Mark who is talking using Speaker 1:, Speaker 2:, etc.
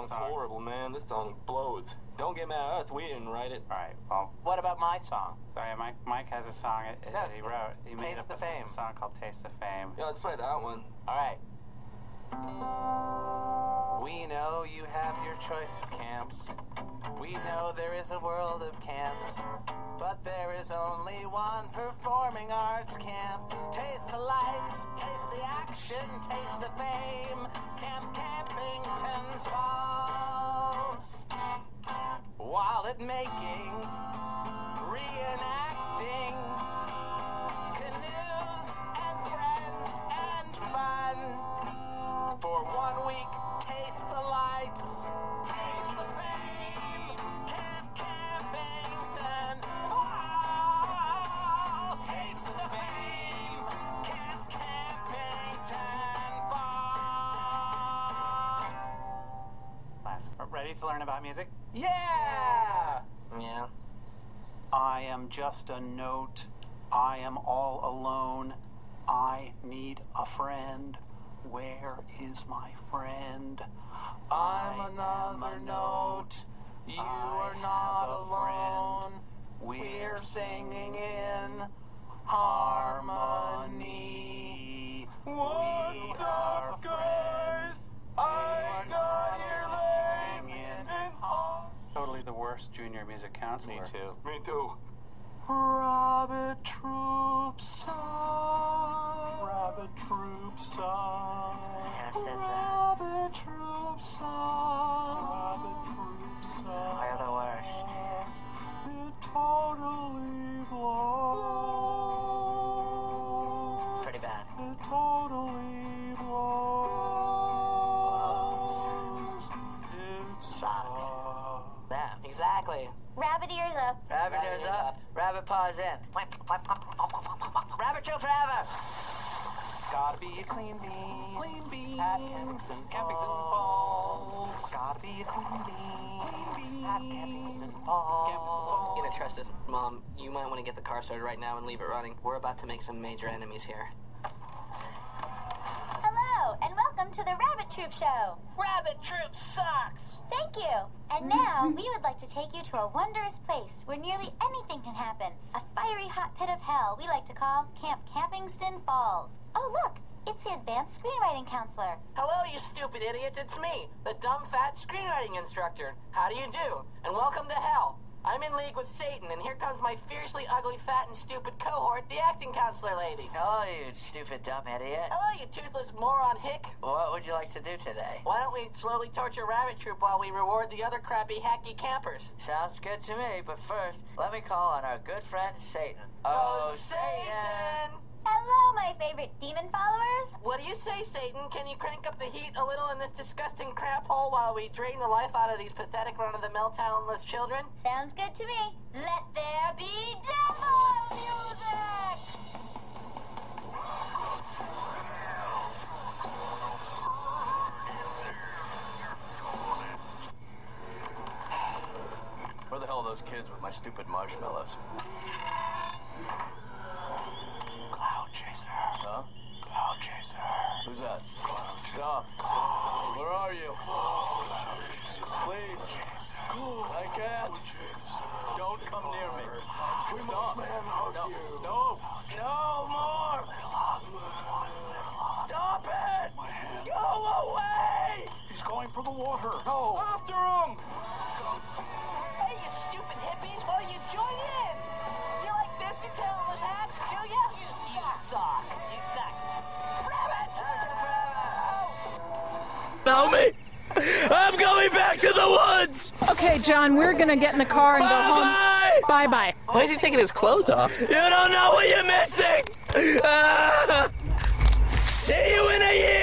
Speaker 1: song's horrible, man. This song blows. Don't get mad at us. We didn't write it.
Speaker 2: All right, well,
Speaker 3: What about my song?
Speaker 2: sorry, Mike has a song that he wrote. He made
Speaker 3: Taste
Speaker 2: up
Speaker 3: the Fame.
Speaker 2: a song called Taste the Fame.
Speaker 1: Yeah, let's play that one.
Speaker 3: All right. We know you have your choice of camps. We know there is a world of camps. But there is only one performing arts camp. Taste the lights, taste the action, taste the fame. Camp Campington's Falls. While at making, reenacting, canoes and friends and fun. For 1 week, taste the lights, taste the fame. Camp Campington Falls. Taste the fame. Camp Campington Falls.
Speaker 2: Class. Ready to learn about music?
Speaker 3: Yeah!
Speaker 1: Yeah.
Speaker 2: I am just a note. I am all alone. I need a friend. Where is my friend?
Speaker 3: I'm another note. You are not alone. We're singing in harmony.
Speaker 1: What's up, guys? I got here late.
Speaker 2: Totally the worst junior music counselor.
Speaker 3: Me too.
Speaker 1: Me too.
Speaker 2: Rabbit Troop Song. Rabbit Troop Song.
Speaker 3: Yes, that's
Speaker 2: Rabbit Troop Song. Rabbit Troop Song.
Speaker 3: They're the worst.
Speaker 2: It totally blows.
Speaker 3: Pretty bad.
Speaker 2: It totally blows. It sucks.
Speaker 3: That. Exactly.
Speaker 4: Rabbit ears up.
Speaker 3: Rabbit ears up. Rabbit paws in. Rabbit Trail forever. Gotta be a clean bean. Clean bean. At Campington Falls. Gotta be a clean bean. Clean bean. At Campington Falls.
Speaker 5: You know, trust us, Mom. You might want to get the car started right now and leave it running. We're about to make some major enemies here.
Speaker 4: Hello, and welcome to the Rabbit Troop Show.
Speaker 3: Rabbit Troop sucks.
Speaker 4: Thank you. And now we would like to take you to a wondrous place where nearly anything can happen. A fiery hot pit of hell we like to call Camp Campingston Falls. Oh, look, it's the advanced screenwriting counselor.
Speaker 5: Hello, you stupid idiots. It's me, the dumb, fat screenwriting instructor. How do you do? And welcome to hell. I'm in league with Satan, and here comes my fiercely ugly, fat, and stupid cohort, the acting counselor lady.
Speaker 3: Hello, you stupid dumb idiot.
Speaker 5: Hello, you toothless moron hick.
Speaker 3: What would you like to do today?
Speaker 5: Why don't we slowly torture Rabbit Troop while we reward the other crappy, hacky campers?
Speaker 3: Sounds good to me, but first, let me call on our good friend Satan.
Speaker 5: Oh, Satan!
Speaker 4: Hello, my favorite demon followers.
Speaker 5: What do you say, Satan? Can you crank up the heat a little in this disgusting crap hole while we drain the life out of these pathetic, run-of-the-mill, talentless children?
Speaker 4: Sounds good to me. Let there be devil music!
Speaker 1: Where the hell are those kids with my stupid marshmallows?
Speaker 2: Cloud Chaser.
Speaker 1: Huh?
Speaker 2: Cloud Chaser.
Speaker 1: Who's that? Stop. Where are you? Please. I can't. Don't come near me. Stop. No. No. No more. Stop it. Go away.
Speaker 2: He's going for the water.
Speaker 1: No. After him.
Speaker 5: Hey, you stupid hippies, why don't you join in? You like biscuit tailless hats, do ya? You suck. You suck. Rabbit!
Speaker 1: Help me. I'm going back to the woods.
Speaker 6: Okay, John, we're gonna get in the car and go home. Bye-bye.
Speaker 5: Why is he taking his clothes off?
Speaker 1: You don't know what you're missing. See you in a year.